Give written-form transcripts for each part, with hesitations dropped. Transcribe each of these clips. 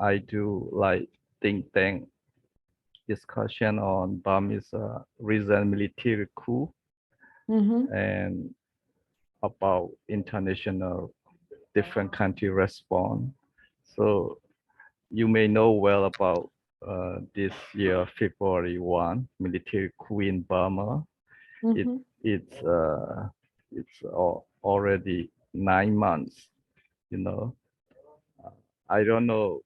I do like think tank discussion on Burma's recent military coup Mm-hmm. and about international different country response. So you may know well about this year February 1 military coup in Burma. It Mm-hmm. it's already 9 months. You know, I don't know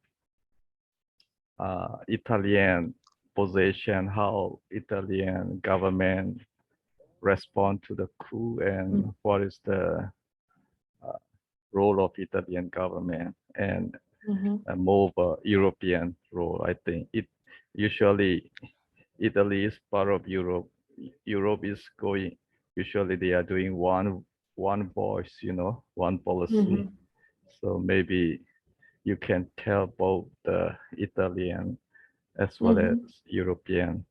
Italian position, how Italian government respond to the coup, and what is the role of Italian government, and Mm-hmm. more of a European role. I think it usually Italy is part of Europe. Europe is going. Usually they are doing one voice, one policy. Mm-hmm. So maybe you can tell both the Italian as well as Mm-hmm. European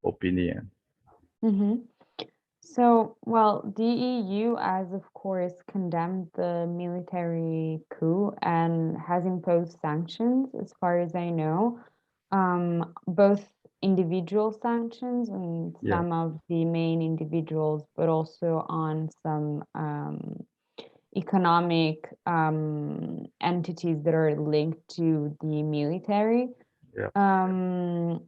opinion. Mm-hmm. So, well, the EU has, of course, condemned the military coup and has imposed sanctions, as far as I know, both individual sanctions and Yeah, some of the main individuals, but also on some economic entities that are linked to the military. yeah, Um,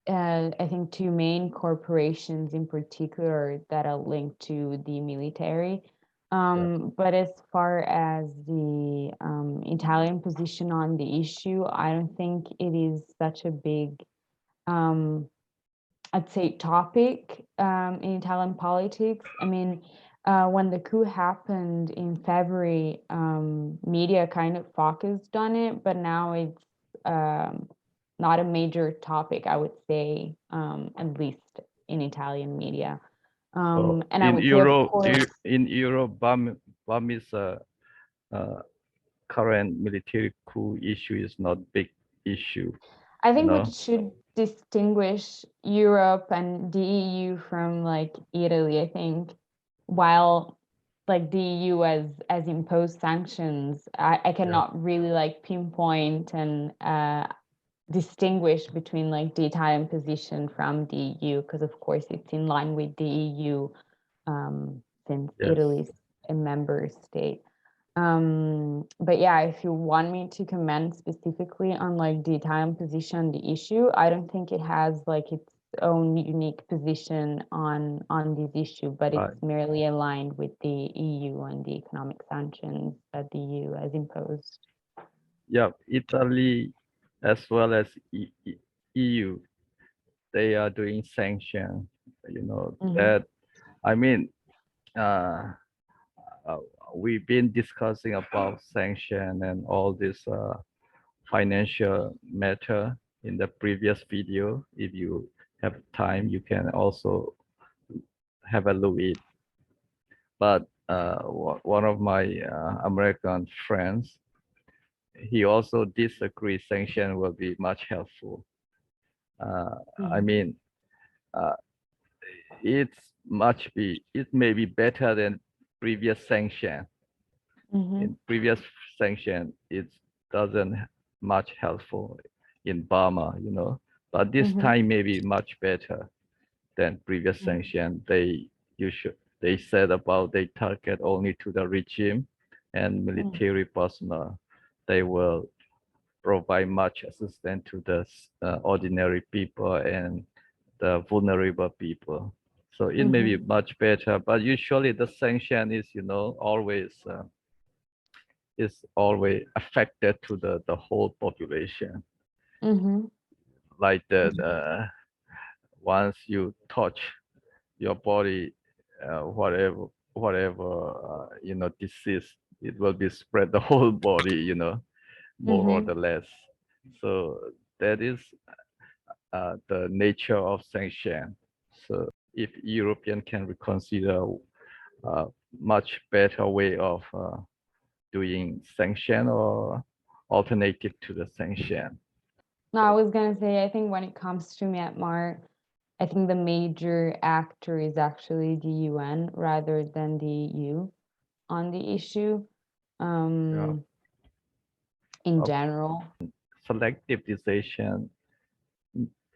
I think two main corporations in particular that are linked to the military. yeah. But as far as the Italian position on the issue, I don't think it is such a big, um, I'd say, topic in Italian politics. I mean, when the coup happened in February, media kind of focused on it, but now it's not a major topic, I would say, at least in Italian media. So And I would say, of course, In Europe, Burmese uh, current military coup issue is not big issue. I You think we know. should distinguish Europe and the EU from like Italy. I think while like the EU as imposed sanctions, I Yeah. cannot really like pinpoint and distinguish between like the Italian position from the EU because of course it's in line with the EU since Yes. Italy is a member state. But yeah, if you want me to comment specifically on like the Italian position on the issue, I don't think it has like its own unique position on this issue, but Right. it's merely aligned with the EU and the economic sanctions that the EU has imposed. Yeah. Italy as well as EU, they are doing sanction. Mm-hmm. That I mean, uh, uh, we've been discussing about sanction and all this financial matter in the previous video. If you have time, you can also have a look at it. But one of my American friends, he also disagrees sanction will be much helpful. Uh, I Mm-hmm. mean, uh, it may be better than previous sanction. Mm-hmm. In previous sanction, it doesn't much helpful in Burma, but this Mm-hmm. time may be much better than previous sanction. They said about they target only to the regime and military personnel. They will provide much assistance to the ordinary people and the vulnerable people. So it may be Mm-hmm. much better, but usually the sanction is always affected to the whole population. Mm-hmm. Like the once you touch your body, whatever disease, it will be spread the whole body, more or Mm-hmm. the less. So that is the nature of sanction. So if European can reconsider a much better way of doing sanction or alternative to the sanction. No, I was gonna say, I think when it comes to Myanmar, I think the major actor is actually the UN rather than the EU on the issue Yeah. in Uh, general. selective decision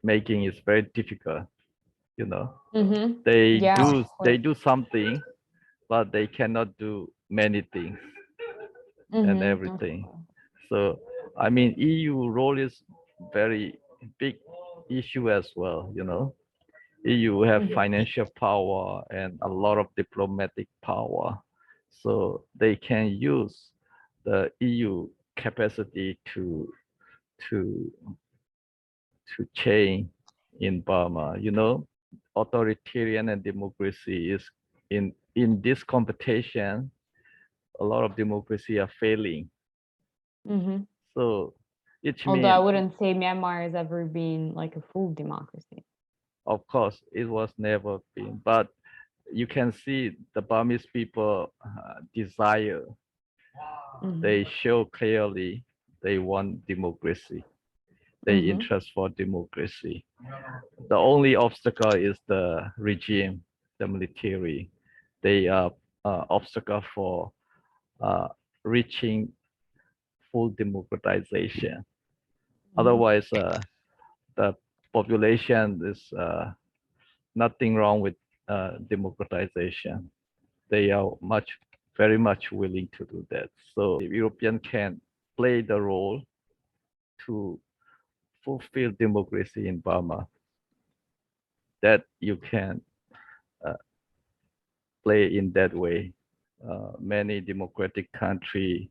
making is very difficult. You know, Yeah, of they course. do something, but they cannot do many things and Of everything. course. So I mean, EU role is very big issue as well. You know, EU have financial power and a lot of diplomatic power, so they can use the EU capacity to to change in Burma. You know, authoritarian and democracy is in this competition. A lot of democracy are failing. So it Although I means, wouldn't say Myanmar has ever been like a full democracy. of course, it was never been, but you can see the Burmese people desire. They show clearly they want democracy. They interest for democracy. The only obstacle is the regime, the military. They are obstacle for reaching full democratization. Otherwise, the population is nothing wrong with democratization. They are very much willing to do that. So European can play the role to fulfill democracy in Burma. That you can play in that way. Many democratic countries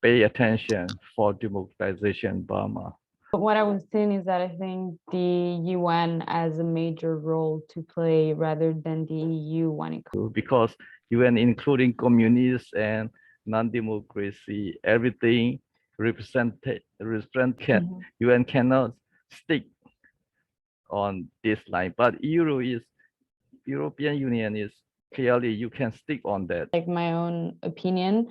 pay attention for democratization in Burma. But what I was saying is that I think the UN has a major role to play rather than the EU when it comes. Because UN, including communists and non-democracy, everything UN cannot stick on this line. But European Union is clearly you can stick on that. Like my own opinion,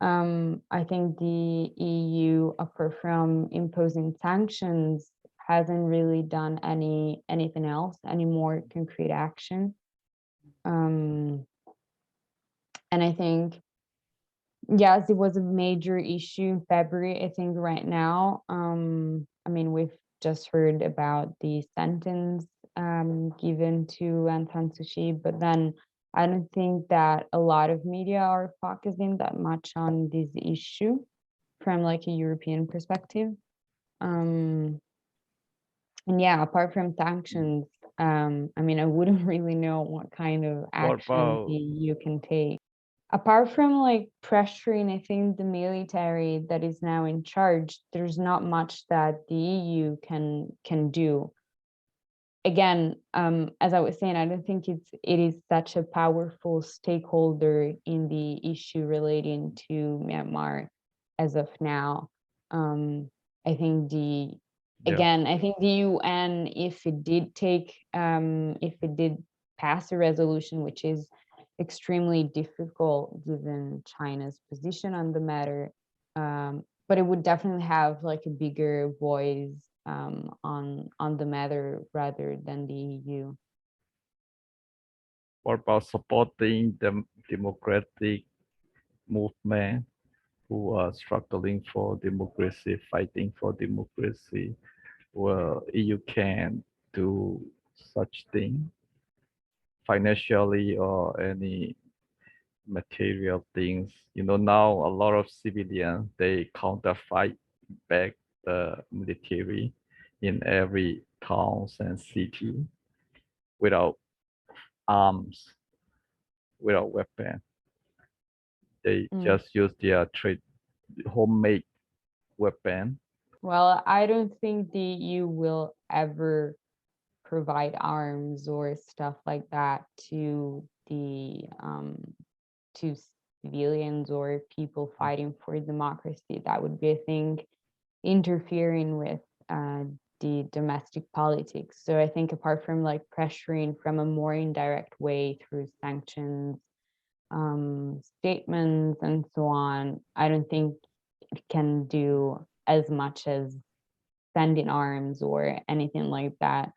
I think the EU, apart from imposing sanctions, hasn't really done anything else, any more concrete action. And I think, yes, it was a major issue in February. I think right now, I mean, we've just heard about the sentence given to Aung San Suu Kyi, but then I don't think that a lot of media are focusing that much on this issue from like a European perspective. And yeah, apart from sanctions, I mean, I wouldn't really know what kind of What action about the EU can take. Apart from like pressuring, I think the military that is now in charge, there's not much that the EU can do. Again, as I was saying, I don't think it is such a powerful stakeholder in the issue relating to Myanmar as of now. I think I think the UN, if it did pass a resolution, which is extremely difficult given China's position on the matter, but it would definitely have like a bigger voice on the matter rather than the EU. what about supporting the democratic movement who are struggling for democracy, fighting for democracy? Well, EU can do such thing financially or any material things. You know, now a lot of civilians, they counterfight back the military in every towns and city without arms, without weapon. They just use their homemade weapon. Well, I don't think the EU will ever provide arms or stuff like that to the to civilians or people fighting for democracy. That would be, I think, interfering with the domestic politics. So I think apart from like pressuring from a more indirect way through sanctions, statements, and so on, I don't think it can do as much as sending arms or anything like that,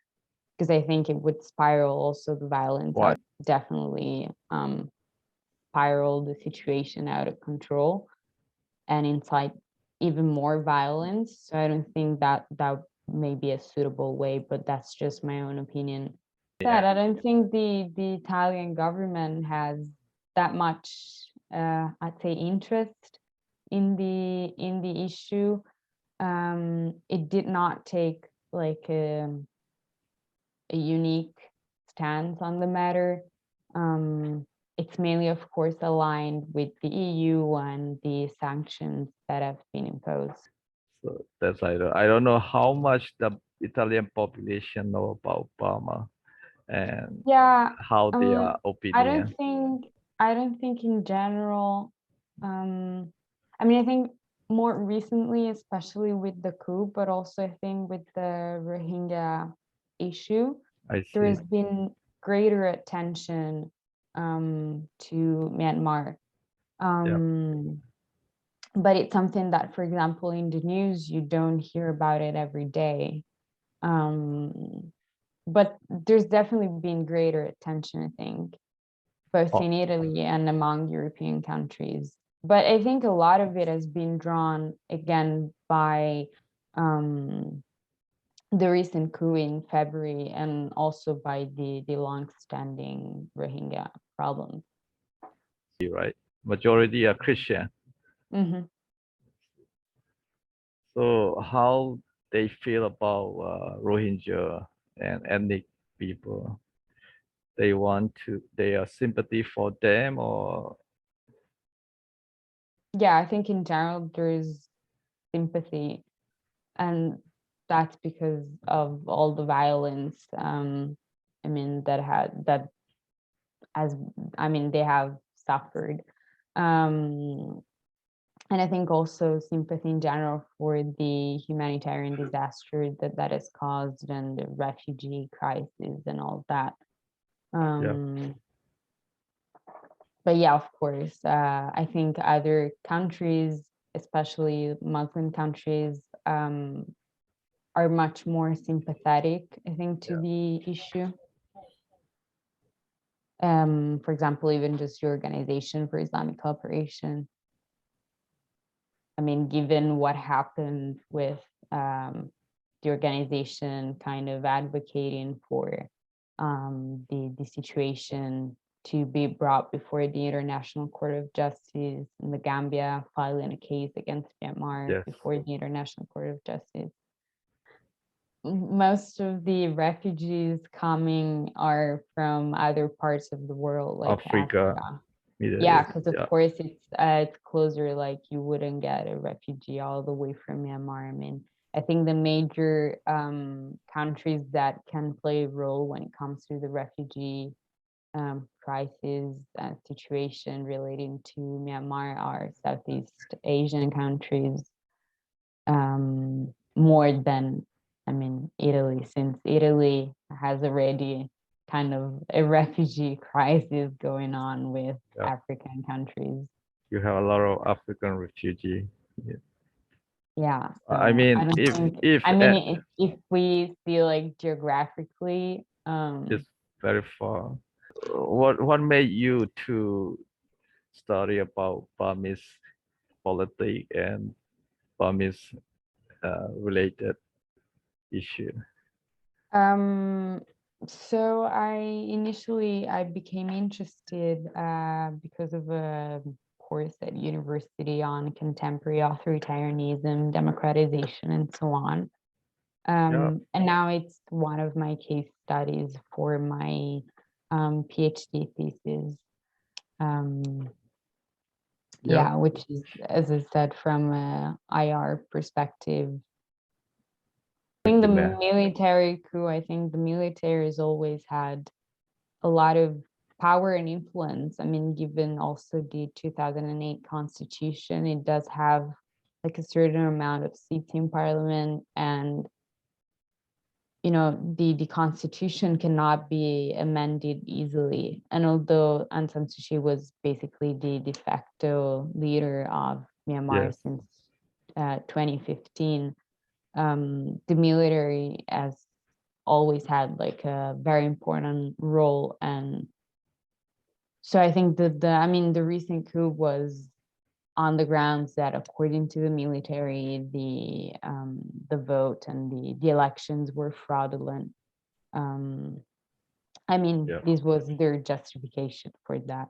because I think it would spiral also the violence out, definitely spiral the situation out of control and incite even more violence. So I don't think that that may be a suitable way, but that's just my own opinion. That I don't think the Italian government has that much, I'd say, interest in the issue. It did not take like a unique stance on the matter. It's mainly, of course, aligned with the EU and the sanctions that have been imposed. So that's I don't know how much the Italian population know about Burma and Yeah, how their I opinion. don't think I don't think in general. Um, I mean, I think more recently, especially with the coup, but also I think with the Rohingya issue, I there see. has been greater attention to Myanmar. Yeah. Um, but it's something that, for example, in the news, you don't hear about it every day. Um, but there's definitely been greater attention, I think, both Oh, in Italy and among European countries. But I think a lot of it has been drawn again by um, the recent coup in February and also by the long-standing Rohingya problem. you're right. Majority are Christian. Mm-hmm. So how they feel about Rohingya and ethnic people? They want to, they are sympathy for them or Yeah, I think in general there's sympathy, and that's because of all the violence. I mean that as I mean they have suffered, um, and I think also sympathy in general for the humanitarian disaster that that has caused and the refugee crisis and all that. yeah, Um, but yeah, of course, I think other countries, especially Muslim countries, are much more sympathetic, I think, to yeah, the issue. For example, even just the Organization for Islamic Cooperation. I mean, given what happened with the organization kind of advocating for the situation to be brought before the International Court of Justice in the Gambia, filing a case against Myanmar yes, before the International Court of Justice. Most of the refugees coming are from other parts of the world, like Africa, Africa. Middle Yeah, East, because of yeah, course it's closer. Like you wouldn't get a refugee all the way from Myanmar. I mean, I think the major countries that can play a role when it comes to the refugee crisis situation relating to Myanmar are Southeast Asian countries, more than, I mean, Italy, since Italy has already kind of a refugee crisis going on with yeah. African countries. You have a lot of African refugee. Yeah. Yeah, I so I mean, don't think, if I mean, if we see like geographically, it's very far, what made you to study about Burmese politics and Burmese related issue? Um, so I became interested because of a course at university on contemporary authoritarianism, democratization, and so on. Yeah, And now it's one of my case studies for my PhD thesis. Um, yeah, yeah, which is, as I said, from a IR perspective. I think the document. military coup, I think the military has always had a lot of power and influence. I mean, given also the 2008 constitution, it does have like a certain amount of seats in parliament, and you know the constitution cannot be amended easily. And although Aung San Suu Kyi was basically the de facto leader of Myanmar Yes, since 2015, the military has always had like a very important role. And so I think that the I mean the recent coup was on the grounds that according to the military, the vote and the elections were fraudulent. I mean, Yeah. this was their justification for that.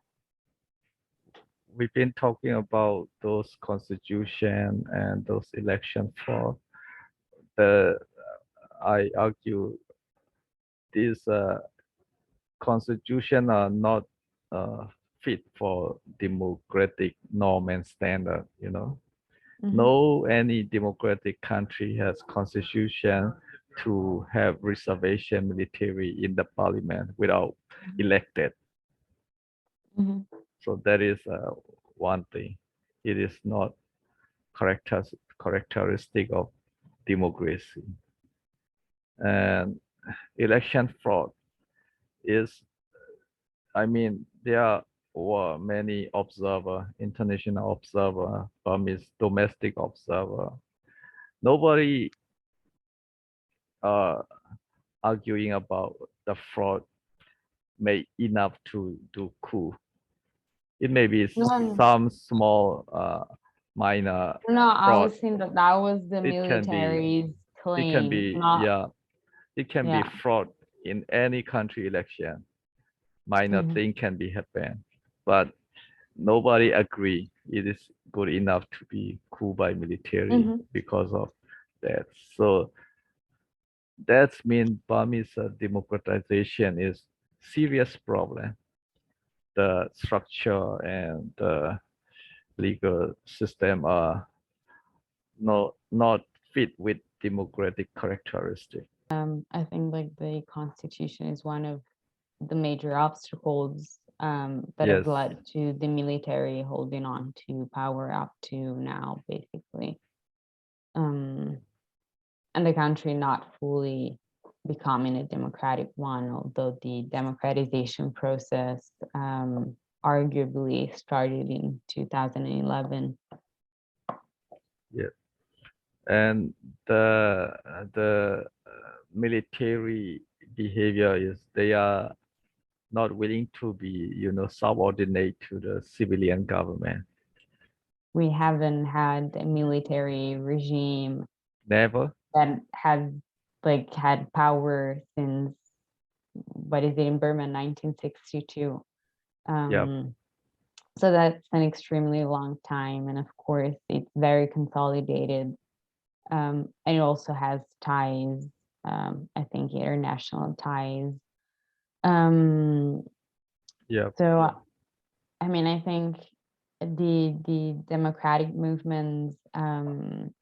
We've been talking about those constitution and those election fraud. The I argue these constitution are not uh, fit for democratic norm and standard. No any democratic country has constitution to have reservation military in the parliament without elected. Mhm. So that is one thing. It is not characteristic of democracy. And election fraud is, I mean, there were many observer, international observer, Burmese domestic observer. Nobody uh, arguing about the fraud made enough to do coup. It may be No, some small minor no, I fraud. was saying that that was the It can be, military's claim, not, yeah, it can be yeah. fraud in any country election. Minor Mhm. thing can be happen, but nobody agree it is good enough to be coup by military Mhm. because of that. So that means Burmese democratization is serious problem. The structure and the legal system are not fit with democratic characteristic. I think like the constitution is one of the major obstacles that have Yes, led to the military holding on to power up to now, basically. Um, and the country not fully becoming a democratic one, although the democratization process arguably started in 2011. yeah, and the military behavior is they are not willing to be, subordinate to the civilian government. We haven't had a military regime Never. that had like had power since what is it in Burma 1962. Yep. So that's an extremely long time, and of course it's very consolidated, and it also has ties, I think international ties. Um, Yep. so I mean, I think the democratic movements and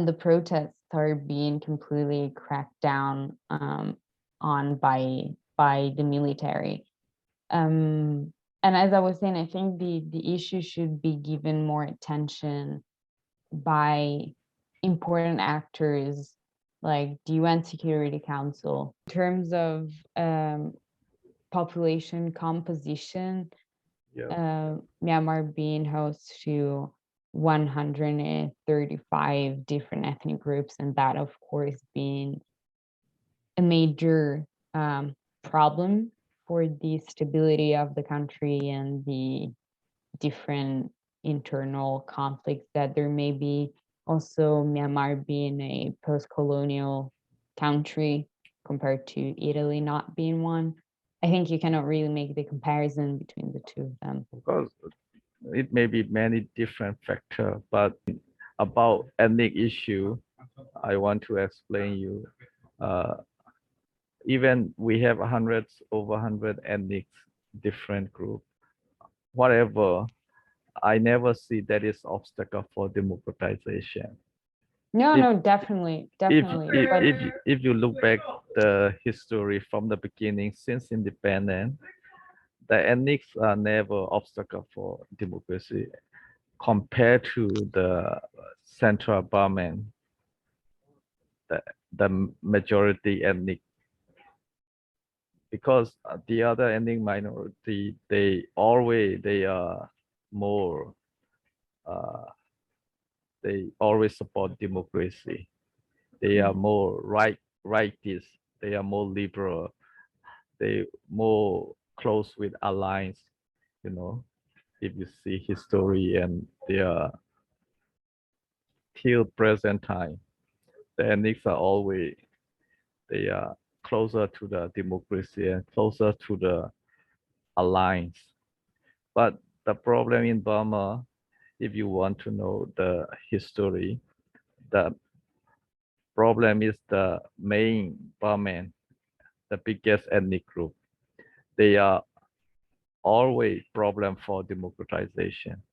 the protests are being completely cracked down on by the military. Um, and as I was saying, I think the issue should be given more attention by important actors like the UN Security Council. In terms of population composition, Yep. Myanmar being host to 135 different ethnic groups, and that, of course, being a major problem for the stability of the country and the different internal conflicts that there may be. Also, Myanmar being a post-colonial country compared to Italy not being one. I think you cannot really make the comparison between the two of them. Because it may be many different factor, but about ethnic issue, I want to explain you. Uh, Even we have hundreds over 100 ethnic different group. Whatever, I never see that is obstacle for democratization. No, If no, definitely, if definitely. if But if you look back the history from the beginning since independence, the ethnics are never obstacle for democracy compared to the central government, the, the majority ethnic, because the other ethnic minority, they are more, uh, they always support democracy. They are more rightist. They are more liberal. They more close with alliance, you know. if you see history and their till present time, the ethnics are always they are closer to the democracy and closer to the alliance. But the problem in Burma, if you want to know the history, the problem is the main Burman, the biggest ethnic group. They are always problem for democratization.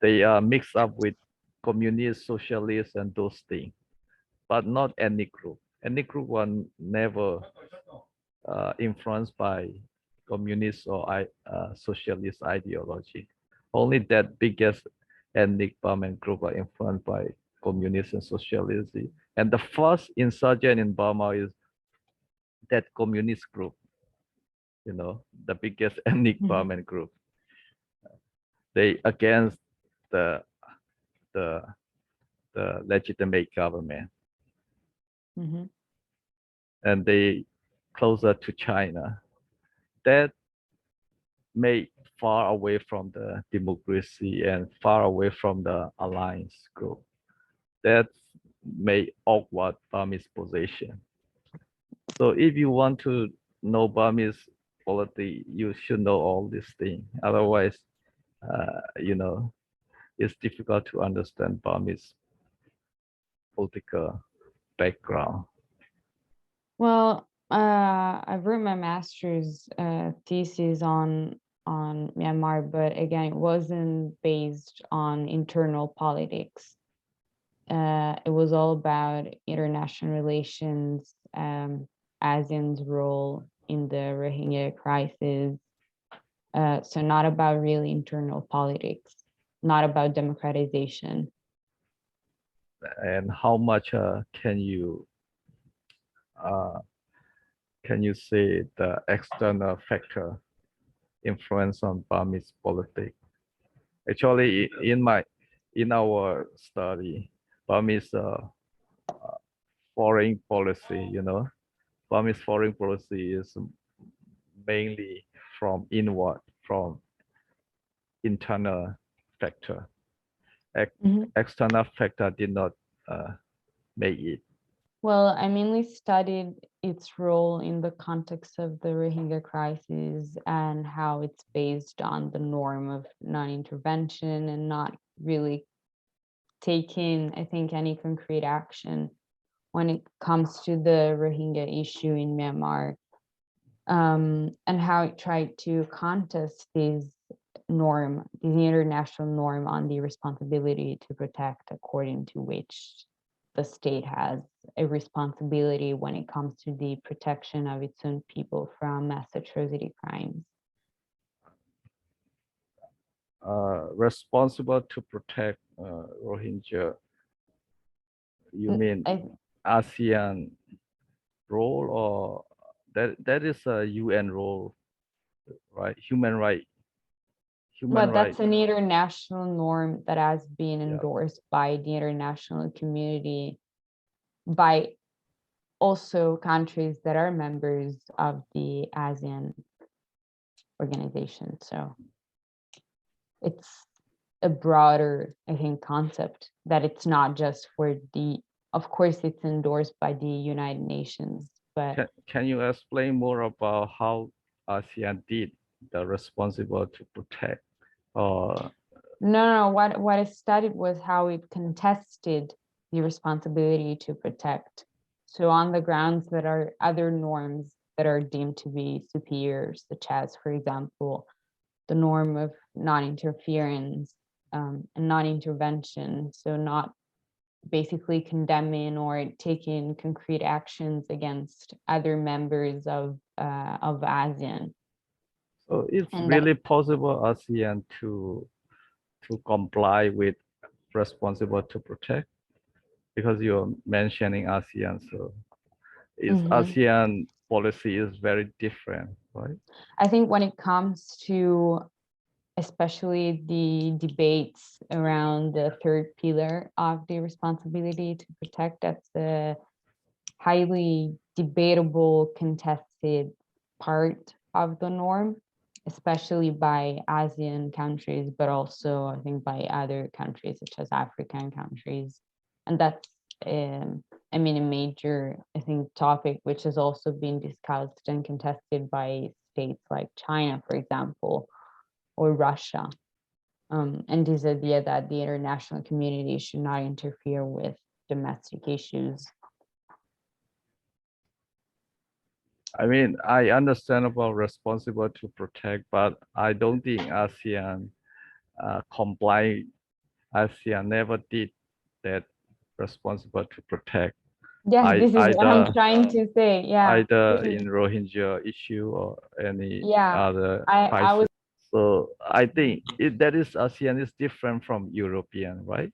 They are mixed up with communist, socialists, and those things, but not ethnic group. Ethnic group were never influenced by communist or socialist ideology. Only that biggest ethnic Burman group are influenced by communist and socialism. And the first insurgent in Burma is that communist group, the biggest ethnic Burman group. They against the the the legitimate government, Mm-hmm. and they closer to China. That made far away from the democracy and far away from the alliance group. That made awkward Burmese position. So if you want to know Burmese politics, you should know all these things. Otherwise, it's difficult to understand Burmese political background. Well, I wrote my master's thesis on Myanmar, but again, it wasn't based on internal politics. It was all about international relations, ASEAN's role in the Rohingya crisis. So not about really internal politics, not about democratization. And how much uh, can you say the external factor influence on Burmese politics? Actually, in our study, Burmese foreign policy, Burmese foreign policy is mainly from inward, from internal factor. External factor did not make it. Well, I mainly studied its role in the context of the Rohingya crisis and how it's based on the norm of non-intervention and not really taking, I think, any concrete action when it comes to the Rohingya issue in Myanmar, and how it tried to contest this norm, the international norm on the responsibility to protect, according to which the state has a responsibility when it comes to the protection of its own people from mass atrocity crimes. Responsible to protect Rohingya, you mean ASEAN role, or that is a UN role, right? Human right. But that's an international norm that has been endorsed by the international community, by also countries that are members of the ASEAN organization. So it's a broader, I think, concept that it's not just for of course, it's endorsed by the United Nations, but. Can you explain more about how ASEAN did the responsible to protect? No, what I studied was how it contested the responsibility to protect. So on the grounds that are other norms that are deemed to be superior, such as, for example, the norm of non-interference and non-intervention. So not basically condemning or taking concrete actions against other members of ASEAN. So it's really possible ASEAN to comply with responsible to protect, because you're mentioning ASEAN, so is ASEAN policy is very different, right? I think when it comes to especially the debates around the third pillar of the responsibility to protect, that's a highly debatable, contested part of the norm. especially by ASEAN countries, but also I think by other countries such as African countries. And that's, I mean, a major, I think, topic which has also been discussed and contested by states like China, for example, or Russia. And this idea that the international community should not interfere with domestic issues. I mean, I understand about responsible to protect, but I don't think ASEAN comply. ASEAN never did that responsible to protect. Yes, this is what I'm Either trying to say. Yeah. either in Rohingya issue or any Yeah. other I was crisis. So I think that is ASEAN is different from European, right?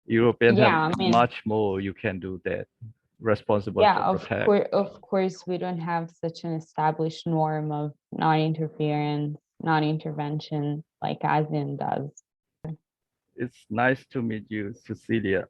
European have yeah, I mean, much more you can do that responsible yeah, to protect. of course, we don't have such an established norm of non-interference, non-intervention like ASEAN does. It's nice to meet you, Cecilia.